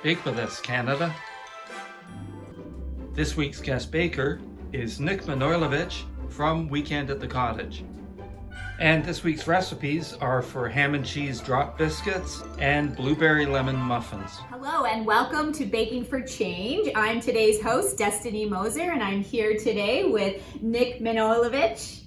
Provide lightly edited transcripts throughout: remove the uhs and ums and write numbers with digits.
Bake with us, Canada. This week's guest baker is Nik Manojlovich from Weekend at the Cottage. And this week's recipes are for ham and cheese drop biscuits and blueberry lemon muffins. Hello and welcome to Baking for Change. I'm today's host, Destiny Moser, and I'm here today with Nik Manojlovich.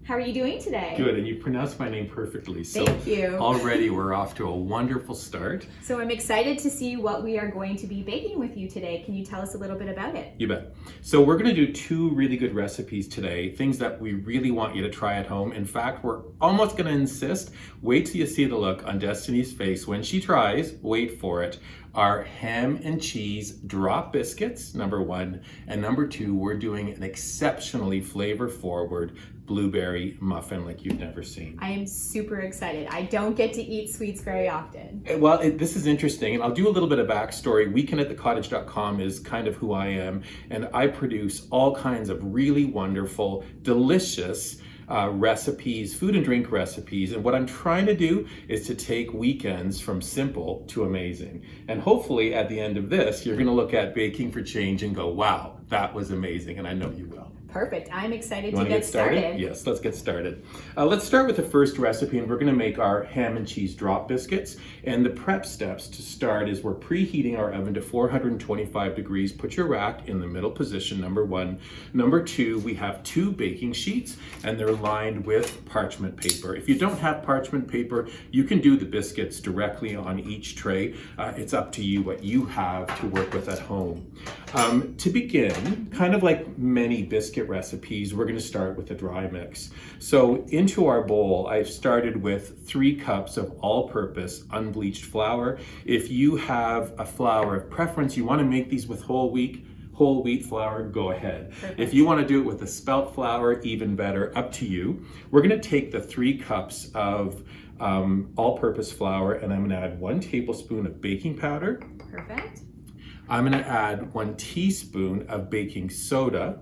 How are you doing today? Good, and you pronounced my name perfectly. So thank you. Already we're off to a wonderful start. So I'm excited to see what we are going to be baking with you today. Can you tell us a little bit about it? You bet. So we're going to do two really good recipes today, things that we really want you to try at home. In fact, we're almost going to insist, wait till you see the look on Destiny's face when she tries, wait for it, our ham and cheese drop biscuits, number one, and number two, we're doing an exceptionally flavor-forward blueberry muffin like you've never seen. I am super excited. I don't get to eat sweets very often. Well, this is interesting, and I'll do a little bit of backstory. Weekend@thecottage.com is kind of who I am, and I produce all kinds of really wonderful, delicious recipes, food and drink recipes. And what I'm trying to do is to take weekends from simple to amazing. And hopefully at the end of this, you're going to look at Baking for Change and go, wow, that was amazing. And I know you will. Perfect. I'm excited to get started. Yes, let's get started. Let's start with the first recipe, and we're going to make our ham and cheese drop biscuits. And the prep steps to start is we're preheating our oven to 425 degrees. Put your rack in the middle position, number one. Number two, we have two baking sheets, and they're lined with parchment paper. If you don't have parchment paper, you can do the biscuits directly on each tray. It's up to you what you have to work with at home. To begin, kind of like many biscuit recipes, we're going to start with the dry mix. So into our bowl, I've started with 3 cups of all-purpose unbleached flour. If you have a flour of preference, you want to make these with whole wheat flour, go ahead. Perfect. If you want to do it with the spelt flour, even better, up to you. We're going to take the 3 cups of all-purpose flour, and I'm going to add 1 tablespoon of baking powder. Perfect. I'm going to add 1 teaspoon of baking soda.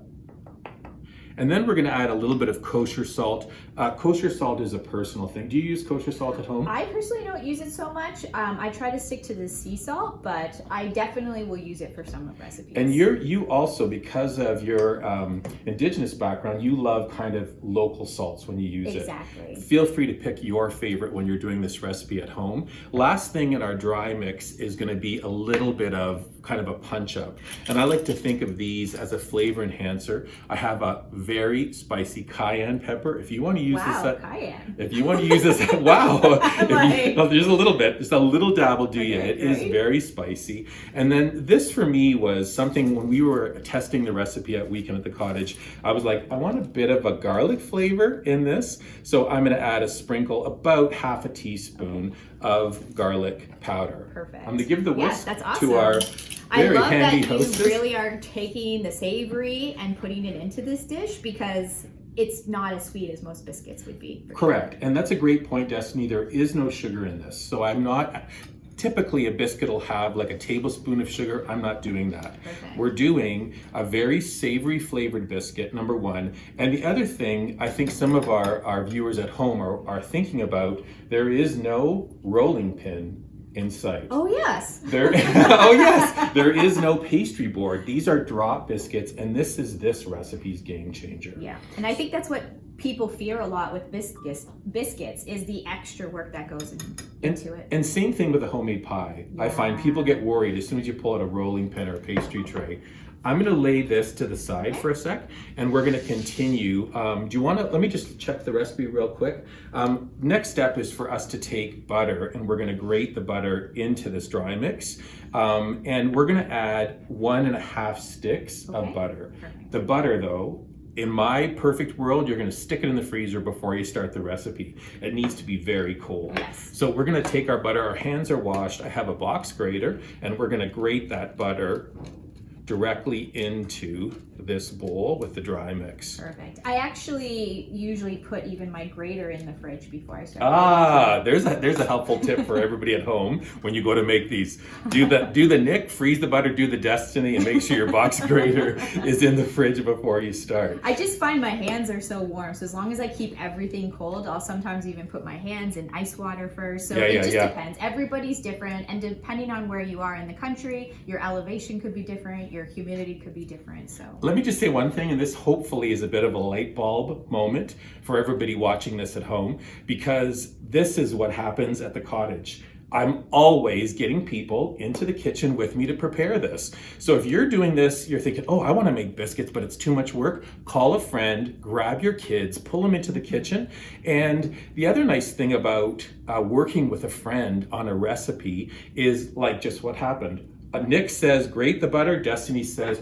And then we're going to add a little bit of kosher salt. Kosher salt is a personal thing. Do you use kosher salt at home? I personally don't use it so much. I try to stick to the sea salt, but I definitely will use it for some recipes. And you also, because of your indigenous background, you love kind of local salts when you use Exactly. it. Feel free to pick your favorite when you're doing this recipe at home. Last thing in our dry mix is going to be a little bit of kind of a punch up. And I like to think of these as a flavor enhancer. I have a very spicy cayenne pepper. If you want to use cayenne. If you want to use this, there's a little bit, just a little dab will do you. It is very spicy. And then this for me was something when we were testing the recipe at Weekend at the Cottage, I was like, I want a bit of a garlic flavor in this. So I'm going to add a sprinkle, about half a teaspoon of garlic powder. Perfect. I'm going to give the whisk that's awesome. to our very handy hostess. I love that you really are taking the savory and putting it into this dish because it's not as sweet as most biscuits would be. Correct. And that's a great point, Destiny. There is no sugar in this. So I'm not, typically a biscuit will have like a tablespoon of sugar. I'm not doing that. Okay. We're doing a very savory flavored biscuit, number one. And the other thing I think some of our viewers at home are thinking about, there is no rolling pin in sight. Oh yes. Oh yes. There is no pastry board. These are drop biscuits, and this is this recipe's game changer. Yeah, and I think that's what people fear a lot with biscuits is the extra work that goes into it. And same thing with a homemade pie. Yeah. I find people get worried as soon as you pull out a rolling pin or a pastry tray. I'm going to lay this to the side for a sec, and we're going to continue. Do you want to, let me just check the recipe real quick. Next step is for us to take butter, and we're going to grate the butter into this dry mix. And we're going to add 1.5 sticks of butter. Perfect. The butter, though, in my perfect world, you're going to stick it in the freezer before you start the recipe. It needs to be very cold. Yes. So we're going to take our butter. Our hands are washed. I have a box grater, and we're going to grate that butter directly into this bowl with the dry mix. Perfect. I actually usually put even my grater in the fridge before I start. There's a helpful tip for everybody at home when you go to make these. Do the Nik, freeze the butter, do the Destiny, and make sure your box grater is in the fridge before you start. I just find my hands are so warm, so as long as I keep everything cold, I'll sometimes even put my hands in ice water first. So it just depends. Everybody's different, and depending on where you are in the country, your elevation could be different, your humidity could be different. So let me just say one thing, and this hopefully is a bit of a light bulb moment for everybody watching this at home, because this is what happens at the cottage. I'm always getting people into the kitchen with me to prepare this. So if you're doing this, you're thinking, oh, I want to make biscuits, but it's too much work. Call a friend, grab your kids, pull them into the kitchen. And the other nice thing about working with a friend on a recipe is like just what happened. Nik says, grate the butter. Destiny says,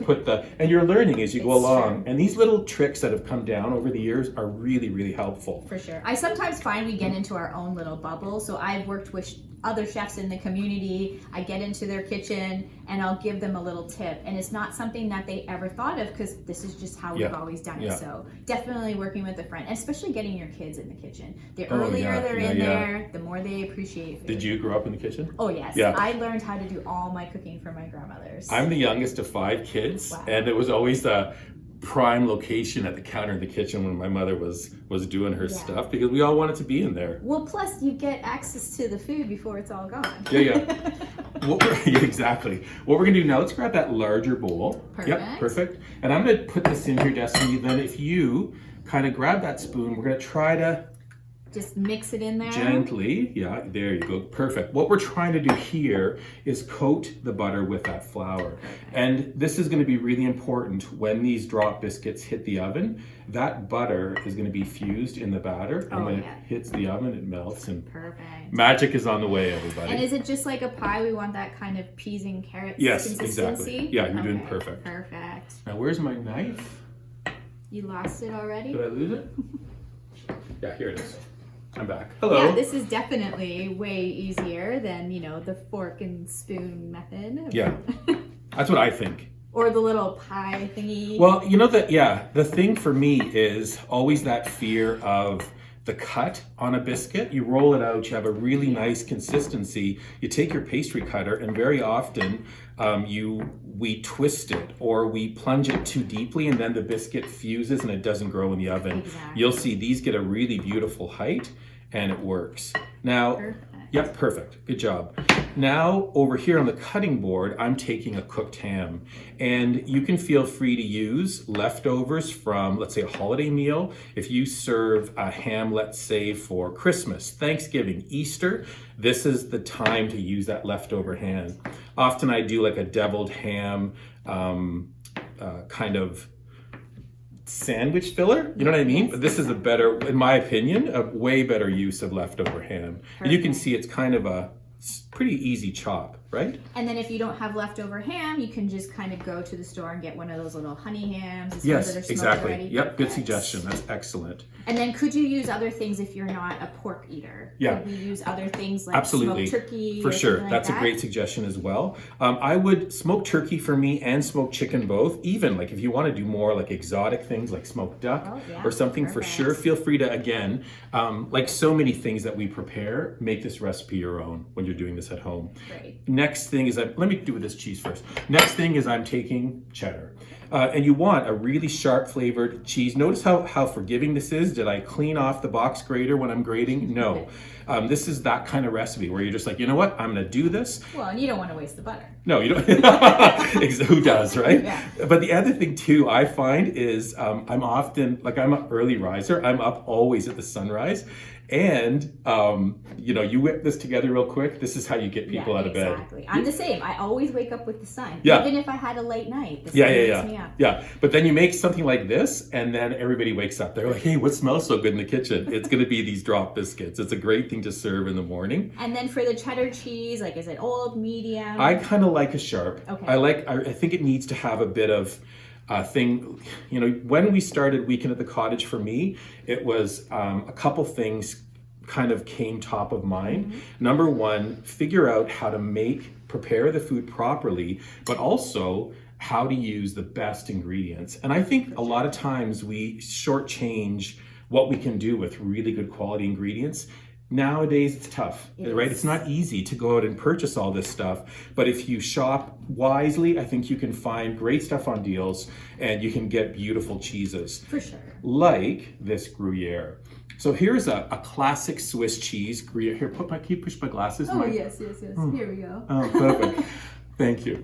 and you're learning as you go along. True. And these little tricks that have come down over the years are really, really helpful. For sure. I sometimes find we get into our own little bubble. So I've worked with other chefs in the community. I get into their kitchen and I'll give them a little tip. And it's not something that they ever thought of because this is just how we've always done it. So definitely working with a friend, especially getting your kids in the kitchen. The earlier they're in there, the more they appreciate food. Did you grow up in the kitchen? Oh, yes. Yeah. I learned how to do all my cooking from my grandmother's. I'm the youngest of 5 kids, Wow. and it was always a prime location at the counter in the kitchen when my mother was doing her stuff, because we all wanted to be in there. Well, plus you get access to the food before it's all gone. Exactly. What we're gonna do now, let's grab that larger bowl. Perfect. Yep, perfect. And I'm gonna put this in here, Destiny. Then if you kind of grab that spoon, we're gonna try to just mix it in there. Gently, yeah, there you go, perfect. What we're trying to do here is coat the butter with that flour. And this is gonna be really important when these drop biscuits hit the oven. That butter is gonna be fused in the batter, and when it hits the oven, it melts, and perfect. Magic is on the way, everybody. And is it just like a pie? We want that kind of peas and carrots consistency? Exactly. Yeah, you're doing perfect. Perfect. Now, where's my knife? You lost it already? Did I lose it? Yeah, here it is. I'm back. Hello. Yeah, this is definitely way easier than, the fork and spoon method. Yeah, that's what I think. Or the little pie thingy. Well, the thing for me is always that fear of the cut on a biscuit. You roll it out, you have a really nice consistency. You take your pastry cutter, and very often we twist it or we plunge it too deeply, and then the biscuit fuses and it doesn't grow in the oven. Exactly. You'll see these get a really beautiful height, and it works. Now, Yep, perfect. Good job. Now, over here on the cutting board, I'm taking a cooked ham. And you can feel free to use leftovers from, let's say, a holiday meal. If you serve a ham, let's say, for Christmas, Thanksgiving, Easter, this is the time to use that leftover ham. Often I do like a deviled ham kind of sandwich filler, you know what I mean? But this is a better, in my opinion, a way better use of leftover ham. And you can see it's kind of a pretty easy chop, right? And then if you don't have leftover ham, you can just kind of go to the store and get one of those little honey hams. Yes, that are smoked exactly. already. Yep, good suggestion. That's excellent. And then could you use other things if you're not a pork eater? Yeah. Could we use other things like Absolutely. smoked turkey? For sure. Like That's that? a great suggestion as well. I would smoke turkey for me and smoked chicken both. Even like if you want to do more like exotic things like smoked duck or something, for sure, feel free to, again, like so many things that we prepare, make this recipe your own when you're doing this at home. Great. Next thing is, let me do with this cheese first. Next thing is I'm taking cheddar. And you want a really sharp flavored cheese. Notice how forgiving this is. Did I clean off the box grater when I'm grating? No. This is that kind of recipe where you're just like, you know what? I'm going to do this. Well, and you don't want to waste the butter. No, you don't. Who does, right? Yeah. But the other thing too, I find is I'm often, like I'm an early riser. I'm up always at the sunrise. And, you whip this together real quick. This is how you get people out of bed. Exactly. I'm the same. I always wake up with the sun. Yeah. Even if I had a late night. The sun wakes me up. Yeah. But then you make something like this, and then everybody wakes up. They're like, hey, what smells so good in the kitchen? It's going to be these drop biscuits. It's a great thing to serve in the morning. And then for the cheddar cheese, like, is it old, medium? I kind of like a sharp. Okay. I think it needs to have a bit of thing. When we started Weekend at the Cottage, for me, it was a couple things kind of came top of mind. Number one, figure out how to make prepare the food properly, but also how to use the best ingredients. And I think a lot of times we shortchange what we can do with really good quality ingredients. Nowadays it's tough, right? It's not easy to go out and purchase all this stuff, but if you shop wisely, I think you can find great stuff on deals and you can get beautiful cheeses. For sure. Like this Gruyère. So here's a classic Swiss cheese, Gruyère. Here, can you push my glasses? Yes. Here we go. Oh, perfect. Thank you.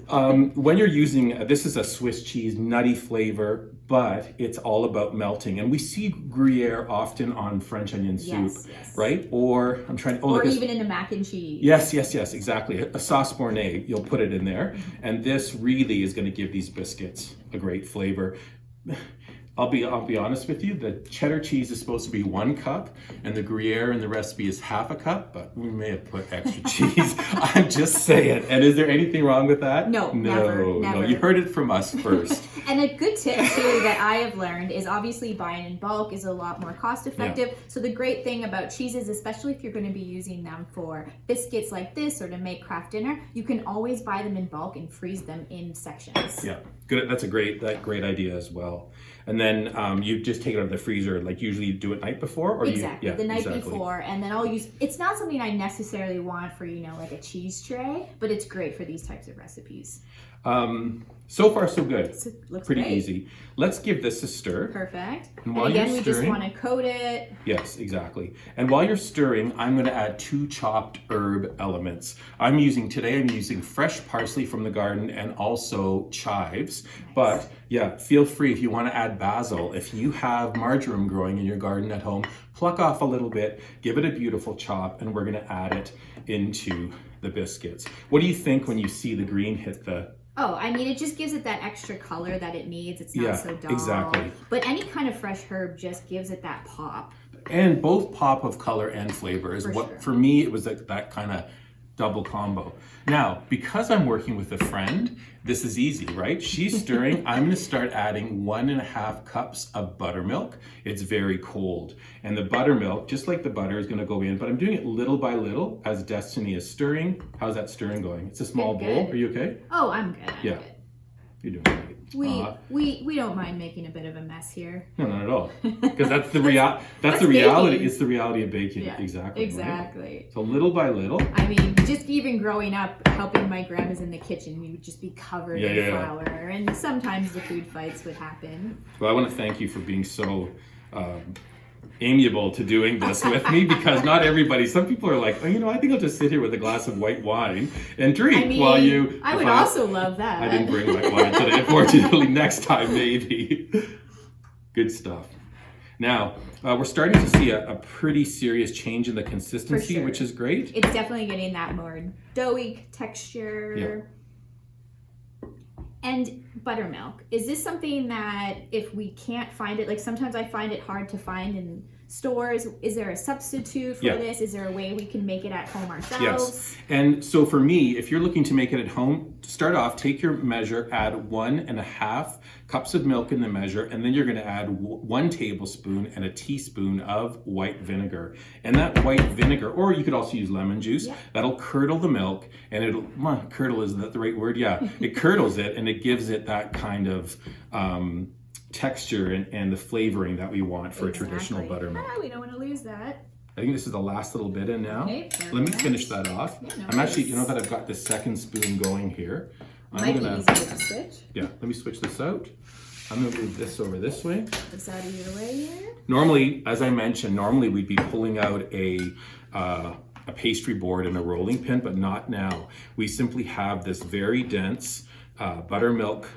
When you're using, this is a Swiss cheese, nutty flavor, but it's all about melting. And we see Gruyère often on French onion soup, right? Or I'm trying to, or even in a mac and cheese. Yes, exactly. A sauce Bornay, you'll put it in there. And this really is going to give these biscuits a great flavor. I'll be honest with you, the cheddar cheese is supposed to be 1 cup and the Gruyère in the recipe is half a cup, but we may have put extra cheese. I'm just saying. And is there anything wrong with that? No, never. You heard it from us first. And a good tip too that I have learned is obviously buying in bulk is a lot more cost effective. Yeah. So the great thing about cheeses, especially if you're going to be using them for biscuits like this or to make craft dinner, you can always buy them in bulk and freeze them in sections. Yeah, good. That's a great idea as well. And then you just take it out of the freezer, like usually you do it night before? Or the night before. And then I'll use, it's not something I necessarily want for, like a cheese tray, but it's great for these types of recipes. So far, so good. Looks pretty great. Easy. Let's give this a stir. Perfect. And again, we just want to coat it. Yes, exactly. And while you're stirring, I'm going to add 2 chopped herb elements. Today I'm using fresh parsley from the garden and also chives. Nice. But yeah, feel free if you want to add basil. If you have marjoram growing in your garden at home, pluck off a little bit, give it a beautiful chop, and we're going to add it into the biscuits. What do you think when you see the green hit the... Oh, it just gives it that extra color that it needs. It's not so dull. Exactly. But any kind of fresh herb just gives it that pop. And both pop of color and flavor is for me, it was that kind of double combo. Now, because I'm working with a friend, this is easy, right? She's stirring. I'm going to start adding 1.5 cups of buttermilk. It's very cold. And the buttermilk, just like the butter, is going to go in, but I'm doing it little by little as Destiny is stirring. How's that stirring going? It's a small bowl. Are you okay? Oh, I'm good. You're doing great. We don't mind making a bit of a mess here. No, not at all. Because that's the reality. It's the reality of baking. Yeah, exactly. Right? So little by little. Just even growing up, helping my grandmas in the kitchen, we would just be covered in flour, and sometimes the food fights would happen. Well, I want to thank you for being so amiable to doing this with me, because not everybody, some people are like, I think I'll just sit here with a glass of white wine and drink while you... I would also love that. I didn't bring white wine today, unfortunately. Next time, maybe. Good stuff. Now, we're starting to see a pretty serious change in the consistency, which is great. It's definitely getting that more doughy texture. Yeah. And buttermilk. Is this something that if we can't find it, like sometimes I find it hard to find in stores, is there a substitute for this? Is there a way we can make it at home ourselves? Yes. And so for me, if you're looking to make it at home, start off, take your measure, add 1.5 cups of milk in the measure, and then you're going to add 1 tablespoon and a teaspoon of white vinegar. And that white vinegar, or you could also use lemon juice, that'll curdle the milk, and curdle, is that the right word? Yeah. It curdles it, and it gives it that kind of texture and the flavoring that we want for a traditional buttermilk. We don't want to lose that. I think this is the last little bit in now. Okay, let me finish that off. Yeah, I'm actually, that I've got the second spoon going here. Might be easier to switch. Yeah, let me switch this out. I'm going to move this over this way. This out of your way here. Normally, as I mentioned, we'd be pulling out a pastry board and a rolling pin, but not now. We simply have this very dense buttermilk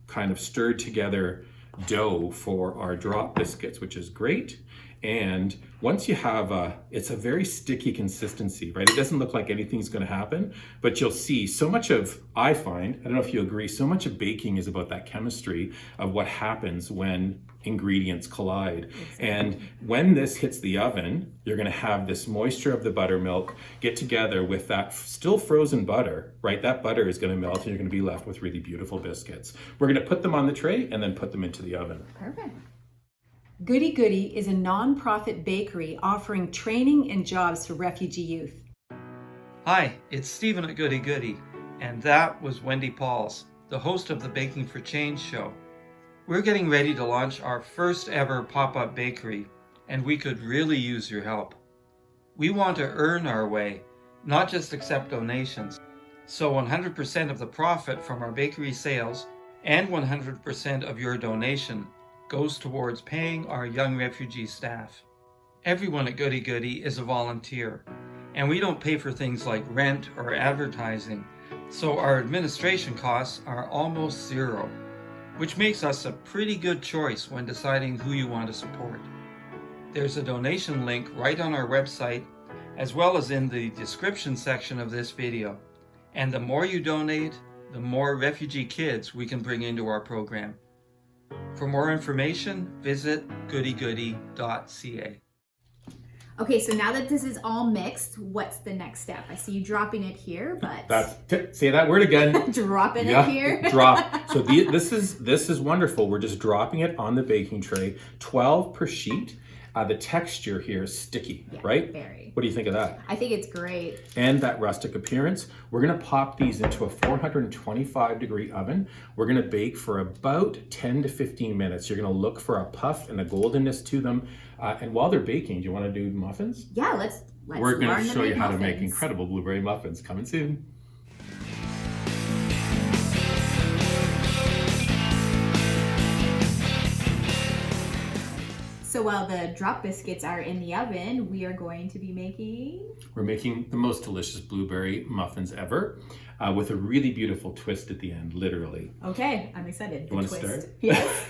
kind of stirred together dough for our drop biscuits, which is great. And once you have it's a very sticky consistency, right? It doesn't look like anything's going to happen, but you'll see so much of, I find, I don't know if you agree, so much of baking is about that chemistry of what happens when ingredients collide. Exactly. And when this hits the oven, you're going to have this moisture of the buttermilk get together with that still frozen butter, right? That butter is going to melt and you're going to be left with really beautiful biscuits. We're going to put them on the tray and then put them into the oven. Perfect. Goodie Goodie is a non-profit bakery offering training and jobs for refugee youth. Hi, it's Stephen at Goodie Goodie, and that was Wendy Pauls, the host of the Baking for Change show. We're getting ready to launch our first ever pop-up bakery, and we could really use your help. We want to earn our way, not just accept donations. So 100% of the profit from our bakery sales and 100% of your donation goes towards paying our young refugee staff. Everyone at Goodie Goodie is a volunteer, and we don't pay for things like rent or advertising, so our administration costs are almost zero, which makes us a pretty good choice when deciding who you want to support. There's a donation link right on our website, as well as in the description section of this video. And the more you donate, the more refugee kids we can bring into our program. For more information, visit goodiegoodie.ca. Okay, so now that this is all mixed, what's the next step? I see you dropping it here, but... Say that word again. Dropping it here? Drop. So this is wonderful. We're just dropping it on the baking tray, 12 per sheet. The texture here is sticky, right? Very. What do you think of that? I think it's great. And that rustic appearance. We're gonna pop these into a 425 degree oven. We're gonna bake for about 10 to 15 minutes. You're gonna look for a puff and a goldenness to them. And while they're baking, do you wanna do muffins? Yeah, let's We're gonna show you how to make muffins. incredible blueberry muffins. Coming soon. So while the drop biscuits are in the oven, we are going to be making... We're making the most delicious blueberry muffins ever with a really beautiful twist at the end, literally. Okay, I'm excited. You want to start? Yes.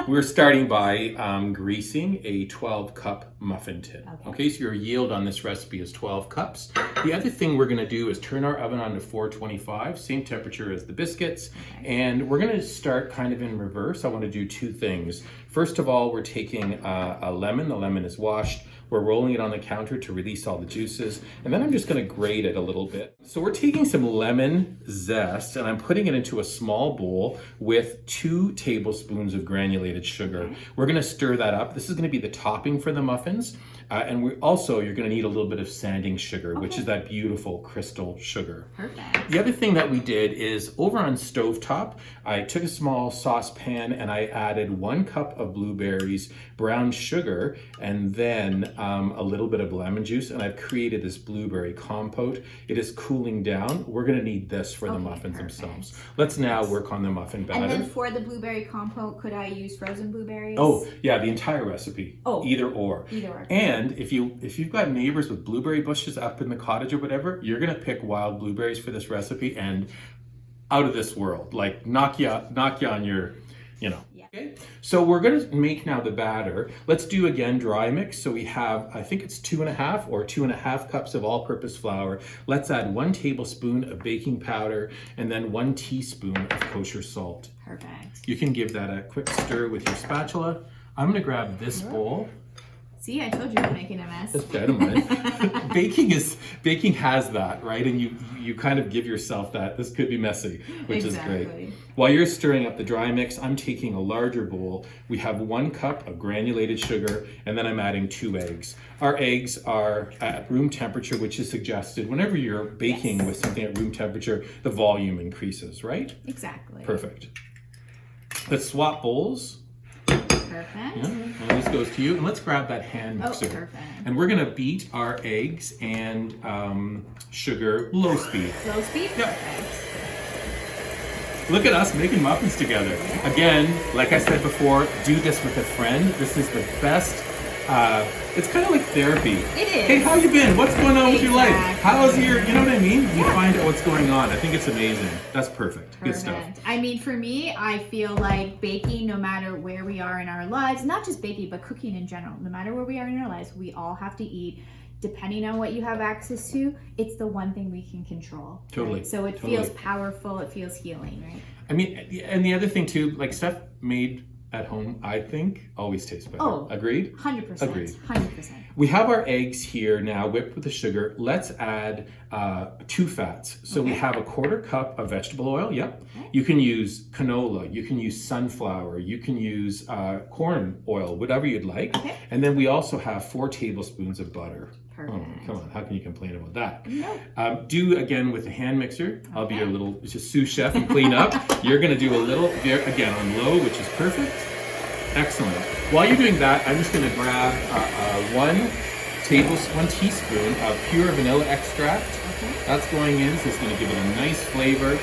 We're starting by greasing a 12-cup muffin tin. Okay, so your yield on this recipe is 12 cups. The other thing we're going to do is turn our oven on to 425, same temperature as the biscuits. Okay. And we're going to start kind of in reverse. I want to do two things. First of all, we're taking a lemon. The lemon is washed. We're rolling it on the counter to release all the juices. And then I'm just going to grate it a little bit. So we're taking some lemon zest and I'm putting it into a small bowl with 2 tablespoons of granulated sugar. We're going to stir that up. This is going to be the topping for the muffins. And you're going to need a little bit of sanding sugar, which is that beautiful crystal sugar. Perfect. The other thing that we did is over on stovetop, I took a small saucepan and I added 1 cup of blueberries, brown sugar, and then a little bit of lemon juice. And I've created this blueberry compote. It is cooling down. We're going to need this for the muffins themselves. Let's now work on the muffin batter. And then for the blueberry compote, could I use frozen blueberries? Oh, yeah, the entire recipe. Oh. Either or. Either or. And if you've got neighbors with blueberry bushes up in the cottage or whatever, you're gonna pick wild blueberries for this recipe and out of this world, like knock you on your, Yeah. Okay, so we're gonna make now the batter. Let's do again dry mix. So we have, I think it's 2.5 or 2.5 cups of all-purpose flour. Let's add 1 tablespoon of baking powder and then 1 teaspoon of kosher salt. Perfect. You can give that a quick stir with your spatula. I'm gonna grab this bowl. See, I told you I'm making a mess. That's dynamite. Baking has that, right? And you kind of give yourself that this could be messy, which is great. While you're stirring up the dry mix, I'm taking a larger bowl. We have 1 cup of granulated sugar, and then I'm adding 2 eggs. Our eggs are at room temperature, which is suggested. Whenever you're baking with something at room temperature, the volume increases, right? Exactly. Perfect. Let's swap bowls. Perfect. Yeah, and this goes to you. And let's grab that hand mixer. Perfect. And we're gonna beat our eggs and sugar low speed. Low speed? Yeah. Perfect. Look at us making muffins together. Again, like I said before, do this with a friend. This is the best. It's kind of like therapy. It is. Hey, how you been? What's going on with your life? Exactly. How's your, you know what I mean? You find out what's going on. I think it's amazing. That's perfect. Good stuff. I mean, for me, I feel like baking, no matter where we are in our lives, not just baking, but cooking in general, no matter where we are in our lives, we all have to eat. Depending on what you have access to, it's the one thing we can control. Totally. Right? So it feels powerful, it feels healing, right? I mean, and the other thing too, like stuff made at home, I think, always tastes better. Oh, agreed? 100%. Agreed. 100%. We have our eggs here now whipped with the sugar. Let's add 2 fats. So we have a 1/4 cup of vegetable oil. Yep. Okay. You can use canola, you can use sunflower, you can use corn oil, whatever you'd like. Okay. And then we also have 4 tablespoons of butter. Perfect. come on, how can you complain about that? Nope. Do again with the hand mixer. I'll be your little just sous chef and clean up. You're gonna do a little, again on low, which is perfect. Excellent. While you're doing that, I'm just gonna grab one teaspoon of pure vanilla extract. Okay. That's going in, so it's gonna give it a nice flavor.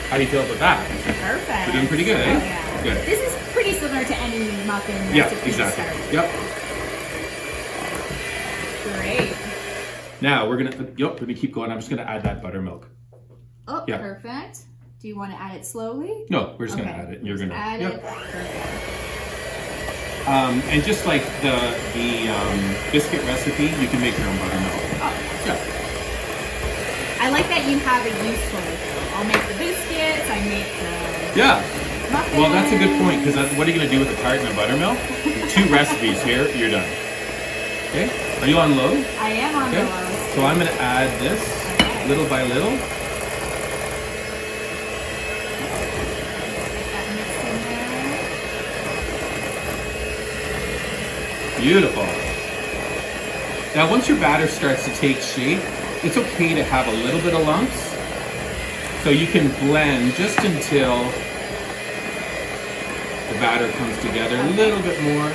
How do you feel about that? Perfect. We're doing pretty good, eh? Oh, yeah. Good. This is pretty similar to any muffin recipe. Yeah, exactly. Start. Yep. Great. Now we're gonna, let me keep going. I'm just gonna add that buttermilk. Oh, Yeah. perfect. Do you want to add it slowly? No, we're just gonna add it. And you're Just gonna add yep. it. Perfect. And just like the biscuit recipe, you can make your own buttermilk. Oh, Yeah. I like that you have a useful. I'll make the biscuits. I make the Yeah. muffins. Well, that's a good point, because what are you gonna do with the tart and the buttermilk? 2 recipes here. You're done. Okay. Are you on low? I am on Okay. the low. So I'm gonna add this little by little. Get that mixed in there. Beautiful. Now, once your batter starts to take shape, it's okay to have a little bit of lumps. So you can blend just until the batter comes together a little bit more.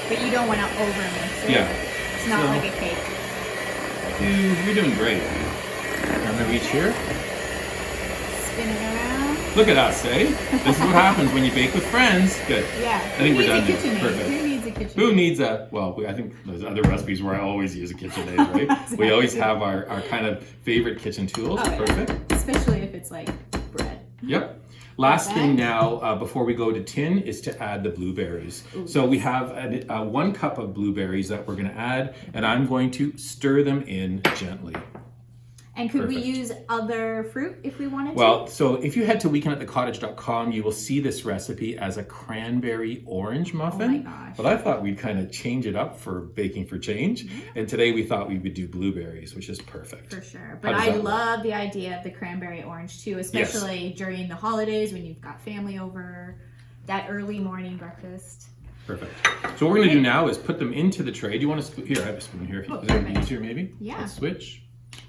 But you don't want to over mix it. Yeah. It's not So- like a cake. You're doing great. I'm gonna reach here. Spin it around. Look at us, eh? This is what happens when you bake with friends. Good. Yeah. I think we're done Who now. needs a KitchenAid? Perfect. Who needs a KitchenAid? Who needs a, well, I think there's other recipes where I always use a KitchenAid, right? We always have our kind of favorite kitchen tools. Oh, yeah. Perfect. Especially if it's like bread. Yep. Last thing Okay. now, before we go to tin, is to add the blueberries. Ooh. So we have 1 cup of blueberries that we're gonna add, and I'm going to stir them in gently. And could we Perfect. use other fruit if we wanted Well, so if you head to weekendatthecottage.com, you will see this recipe as a cranberry orange muffin. Oh my gosh. But I thought we'd kind of change it up for baking for change. And today we thought we would do blueberries, which is perfect. to? For sure. How But does I that look? love the idea of the cranberry orange too, especially during the holidays when you've got family over, that early morning breakfast. Perfect. So what we're gonna do now is put them into the tray. Do you want to, here, I have a spoon here. Oh, Is that perfect. easier maybe? Yeah. Let's switch.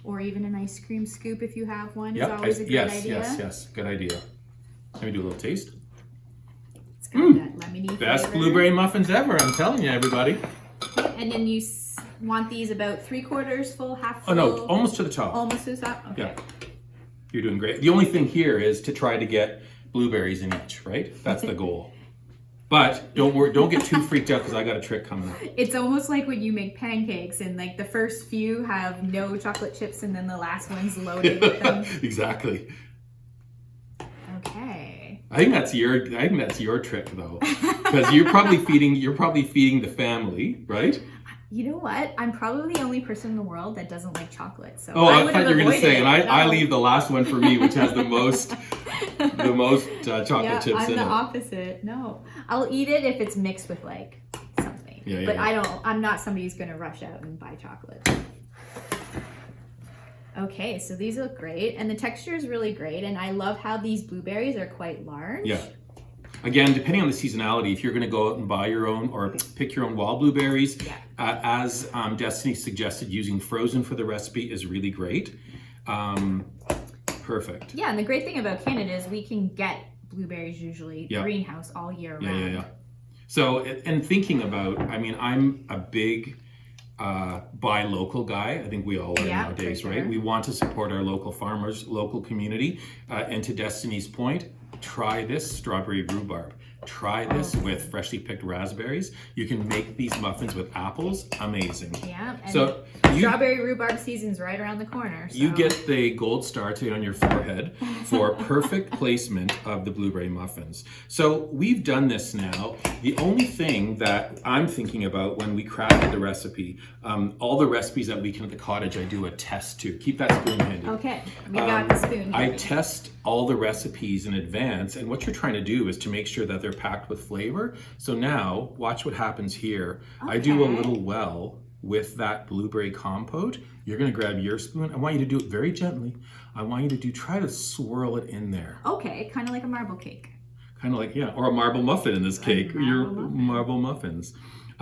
Or even an ice cream scoop if you have one is Yep. always a good yes, idea. yes. Good idea. Let me do a little taste. It's got that lemony Best flavor. blueberry muffins ever, I'm telling you, everybody. And then you want these about 3/4 full, half Oh full? no, almost to the top. Almost to the top? Okay. Yeah. You're doing great. The only thing here is to try to get blueberries in each, right? That's the goal. But don't worry, don't get too freaked out because I got a trick coming up. It's almost like when you make pancakes and like the first few have no chocolate chips and then the last one's loaded with them. Exactly. Okay. I think that's your trick though. Because you're probably feeding the family, right? You know what? I'm probably the only person in the world that doesn't like chocolate. So Oh, I would thought have you were going to avoided say, and I it. leave the last one for me, which has the most chocolate Yeah, chips I'm in the it. opposite. No, I'll eat it if it's mixed with like something. Yeah, but yeah. I'm not somebody who's gonna rush out and buy chocolate. Okay, so these look great, and the texture is really great, and I love how these blueberries are quite large. Yeah. Again, depending on the seasonality, if you're going to go out and buy your own or pick your own wild blueberries, Yeah. as Destiny suggested, using frozen for the recipe is really great. Perfect. Yeah, and the great thing about Canada is we can get blueberries usually Yeah. greenhouse all year Yeah, round. yeah. So, and thinking about, I mean, I'm a big buy local guy. I think we all are Yeah, nowadays, for right? sure. We want to support our local farmers, local community. And to Destiny's point, try this strawberry rhubarb. Try this with freshly picked raspberries. You can make these muffins with apples. Amazing. Yeah, and So you, strawberry rhubarb season's right around the corner. So. you get the gold star today on your forehead for perfect placement of the blueberry muffins. So we've done this now. The only thing that I'm thinking about when we crafted the recipe, all the recipes that Weekend at the Cottage, I do a test to. Keep that spoon handy. Okay, we got the spoon. I here. test all the recipes in advance, and what you're trying to do is to make sure that they're packed with flavor. So now, watch what happens here. I do a Okay. little well with that blueberry compote. You're gonna grab your spoon. I want you to do it very gently. I want you to try to swirl it in there. Okay, kind of like a marble cake. Kind of like, yeah, or a marble muffin in this cake. marble Your muffin. marble muffins.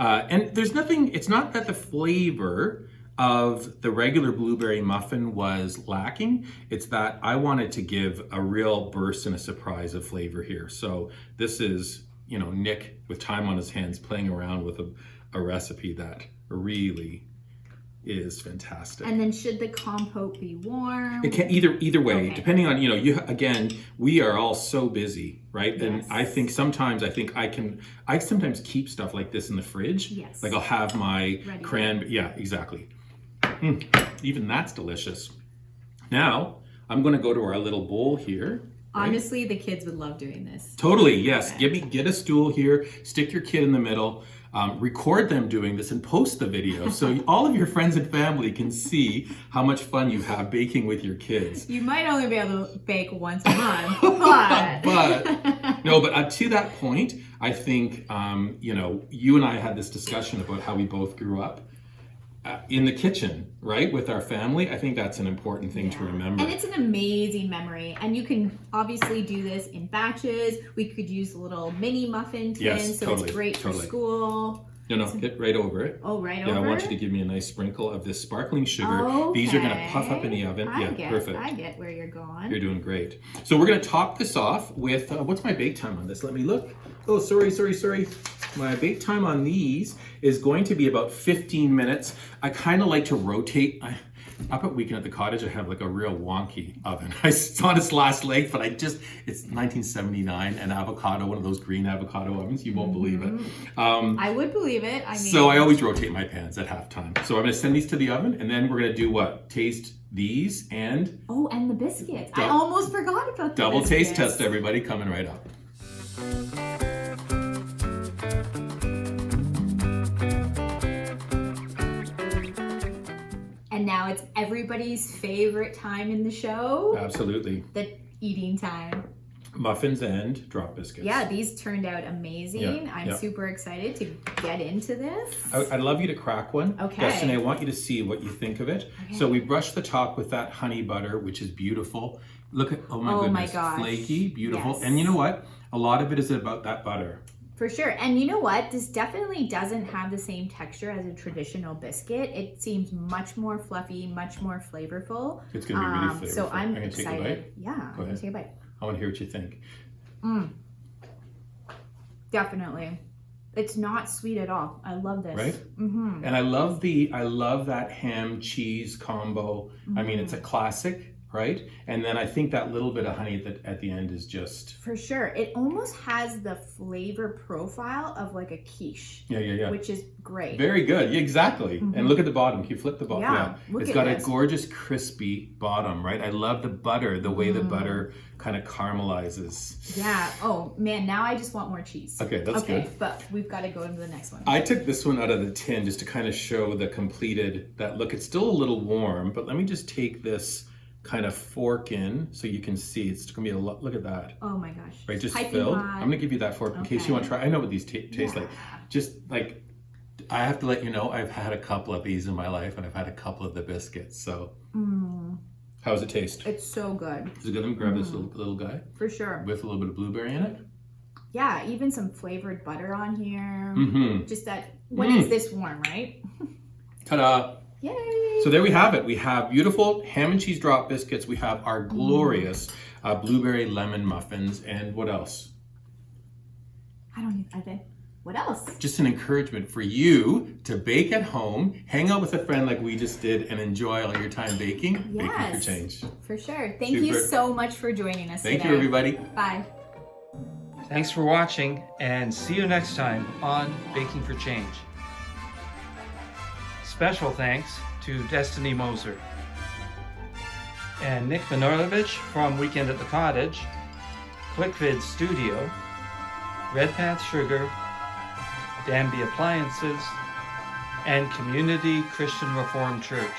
And there's nothing, it's not that the flavor of the regular blueberry muffin was lacking. It's that I wanted to give a real burst and a surprise of flavor here. So this is, you know, Nik with time on his hands playing around with a recipe that really is fantastic. And then should the compote be warm? It can either way, Okay. depending on, you know, again, we are all so busy, right? Yes. And I think sometimes I sometimes keep stuff like this in the fridge. Yes. Like I'll have my Ready. cranberry, yeah, exactly. Even that's delicious. Now, I'm gonna go to our little bowl here. Right? Honestly, the kids would love doing this. Totally, yes. Okay. Get a stool here, stick your kid in the middle, record them doing this and post the video so all of your friends and family can see how much fun you have baking with your kids. You might only be able to bake once a month, but to that point, I think, you know, you and I had this discussion about how we both grew up in the kitchen, right, with our family. I think that's an important thing to remember. And it's an amazing memory. And you can obviously do this in batches. We could use a little mini muffin tin, Yes, so totally, it's great for school. No, get right over it. Oh, right over? Yeah, I want you to give me a nice sprinkle of this sparkling sugar. Okay. These are going to puff up in the oven. Perfect. I get where you're going. You're doing great. So we're going to top this off with, what's my bake time on this? Let me look. Oh, sorry. My bake time on these is going to be about 15 minutes. I kind of like to rotate. Up at Weekend at the Cottage, I have like a real wonky oven. It's on its last leg, but it's 1979, an avocado, one of those green avocado ovens. You won't believe it. I would believe it. I mean, so I always rotate my pans at halftime. So I'm going to send these to the oven, and then we're going to do what? Taste these and... Oh, and the biscuits. I almost forgot about the double biscuits. taste test, everybody, coming right up. And now it's everybody's favorite time in the show. Absolutely. The eating time. Muffins and drop biscuits. Yeah, these turned out amazing. I'm super excited to get into this. I'd love you to crack one. Okay. Destiny, I want you to see what you think of it. Okay. So we brushed the top with that honey butter, which is beautiful. Look at, oh my goodness, gosh. flaky, beautiful. Yes. And you know what? A lot of it is about that butter. For sure. And you know what? This definitely doesn't have the same texture as a traditional biscuit. It seems much more fluffy, much more flavorful. It's going to be really flavorful. So I'm gonna excited. Take a bite? Yeah, I'm going to take a bite. I want to hear what you think. Definitely. It's not sweet at all. I love this. Right? Mm-hmm. And I love that ham cheese combo. Mm-hmm. I mean, it's a classic, right? And then I think that little bit of honey at the end is just... For sure. It almost has the flavor profile of like a quiche. Yeah. Which is great. Very good. Yeah, exactly. Mm-hmm. And look at the bottom. Can you flip the bottom? Yeah. It's got a gorgeous crispy bottom, right? I love the butter, the way the butter kind of caramelizes. Yeah. Oh man, now I just want more cheese. Okay, that's good. But we've got to go into the next one. I took this one out of the tin just to kind of show the completed, that look. It's still a little warm, but let me just take this kind of fork in so you can see. It's gonna be a lot. Look at that. Oh my gosh. Right, just Piping filled. hot. I'm gonna give you that fork in case you want to try. I know what these taste like. Just like, I have to let you know, I've had a couple of these in my life, and I've had a couple of the biscuits. So, how does it taste? It's so good. Is it good? Let me grab this little guy. For sure. With a little bit of blueberry in it. Yeah, even some flavored butter on here. Mm-hmm. Just that when it's this warm, right? Ta-da! Yay! So there we have it. We have beautiful ham and cheese drop biscuits. We have our glorious blueberry lemon muffins. And what else? What else? Just an encouragement for you to bake at home, hang out with a friend like we just did, and enjoy all your time baking. Yes. Baking for change. For sure. Thank you so much for joining us today. Thank you, everybody. Bye. Thanks for watching, and see you next time on Baking for Change. Special thanks to Destiny Moser and Nik Manojlovic from Weekend at the Cottage, QuickVid Studio, Red Path Sugar, Danby Appliances, and Community Christian Reformed Church.